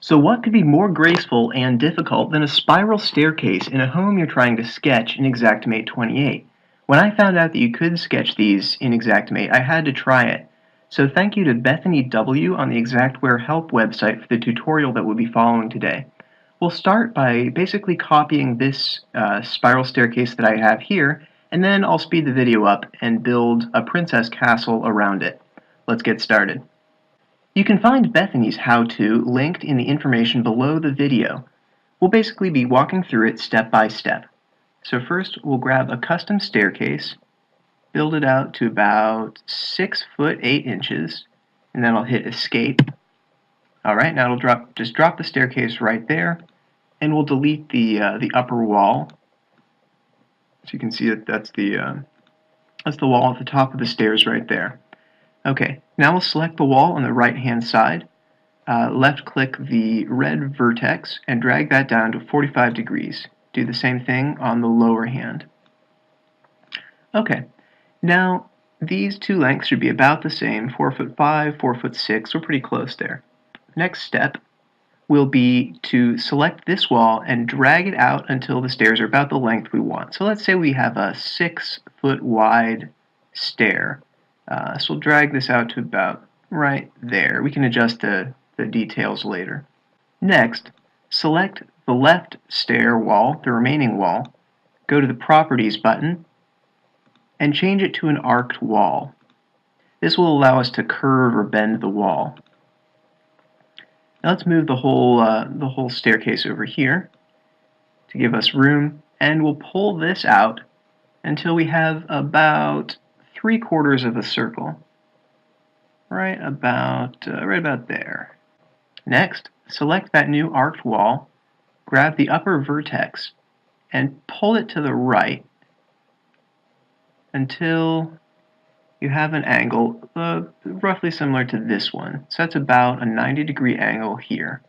So what could be more graceful and difficult than a spiral staircase in a home you're trying to sketch in Xactmate 28? When I found out that you could sketch these in Xactmate, I had to try it. So thank you to Bethany W. on the Xactware help website for the tutorial that we'll be following today. We'll start by basically copying this spiral staircase that I have here, and then I'll speed the video up and build a princess castle around it. Let's get started. You can find Bethany's how-to linked in the information below the video. We'll basically be walking through it step by step. So first we'll grab a custom staircase, build it out to about 6 foot 8 inches, and then I'll hit escape. Alright, now it'll just drop the staircase right there, and we'll delete the upper wall. So you can see that that's the wall at the top of the stairs right there. Okay, now we'll select the wall on the right hand side, left click the red vertex and drag that down to 45 degrees. Do the same thing on the lower hand. Okay, now these two lengths should be about the same, 4'5", 4'6", we're pretty close there. Next step will be to select this wall and drag it out until the stairs are about the length we want. So let's say we have a 6 foot wide stair. So we'll drag this out to about right there. We can adjust the details later. Next, select the left stair wall, the remaining wall, go to the Properties button, and change it to an arced wall. This will allow us to curve or bend the wall. Now let's move the whole staircase over here to give us room, and we'll pull this out until we have about 3/4 of a circle, right about there. Next, select that new arced wall, grab the upper vertex, and pull it to the right until you have an angle roughly similar to this one. So that's about a 90-degree angle here.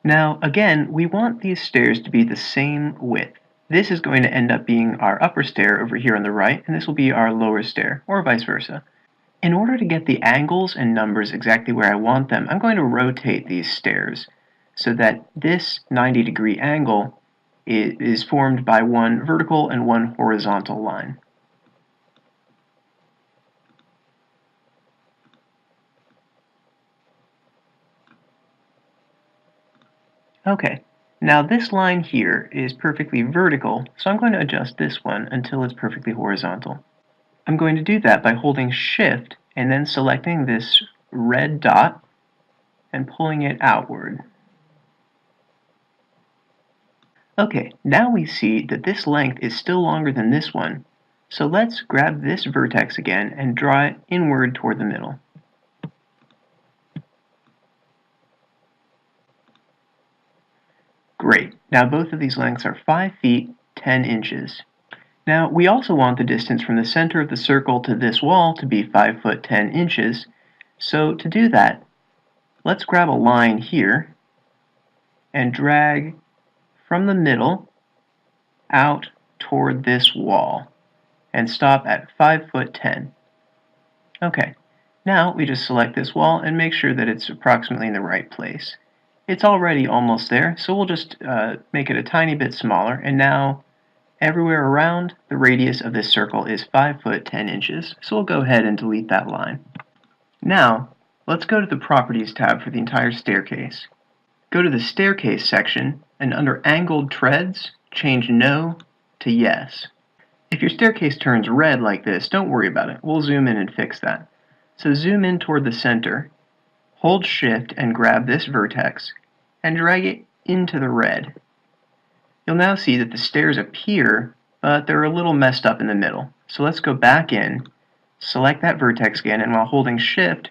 Now, again, we want these stairs to be the same width. This is going to end up being our upper stair over here on the right, and this will be our lower stair, or vice versa. In order to get the angles and numbers exactly where I want them, I'm going to rotate these stairs so that this 90-degree angle is formed by one vertical and one horizontal line. Okay, now this line here is perfectly vertical, so I'm going to adjust this one until it's perfectly horizontal. I'm going to do that by holding Shift and then selecting this red dot and pulling it outward. Okay, now we see that this length is still longer than this one, so let's grab this vertex again and draw it inward toward the middle. Great, now both of these lengths are 5 feet 10 inches. Now we also want the distance from the center of the circle to this wall to be 5 foot 10 inches, so to do that, let's grab a line here and drag from the middle out toward this wall and stop at 5 foot 10. Okay, now we just select this wall and make sure that it's approximately in the right place. It's already almost there, so we'll just make it a tiny bit smaller, and now everywhere around the radius of this circle is 5 foot 10 inches, so we'll go ahead and delete that line. Now, let's go to the Properties tab for the entire staircase. Go to the Staircase section, and under Angled Treads, change No to Yes. If your staircase turns red like this, don't worry about it. We'll zoom in and fix that. So zoom in toward the center, hold Shift and grab this vertex, and drag it into the red. You'll now see that the stairs appear, but they're a little messed up in the middle. So let's go back in, select that vertex again, and while holding Shift,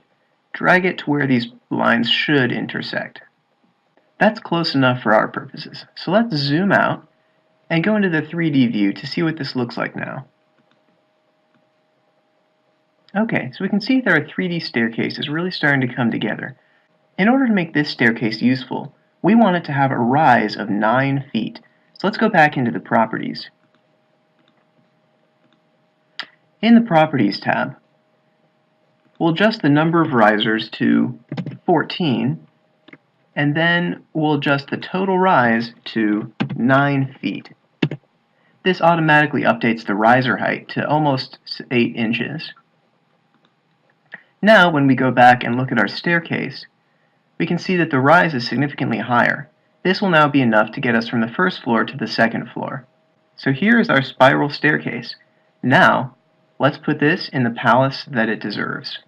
drag it to where these lines should intersect. That's close enough for our purposes. So let's zoom out and go into the 3D view to see what this looks like now. Okay, so we can see that our 3D staircase is really starting to come together. In order to make this staircase useful, we want it to have a rise of 9 feet. So let's go back into the Properties. In the Properties tab, we'll adjust the number of risers to 14 and then we'll adjust the total rise to 9 feet. This automatically updates the riser height to almost 8 inches. Now, when we go back and look at our staircase, we can see that the rise is significantly higher. This will now be enough to get us from the first floor to the second floor. So here is our spiral staircase. Now, let's put this in the palace that it deserves.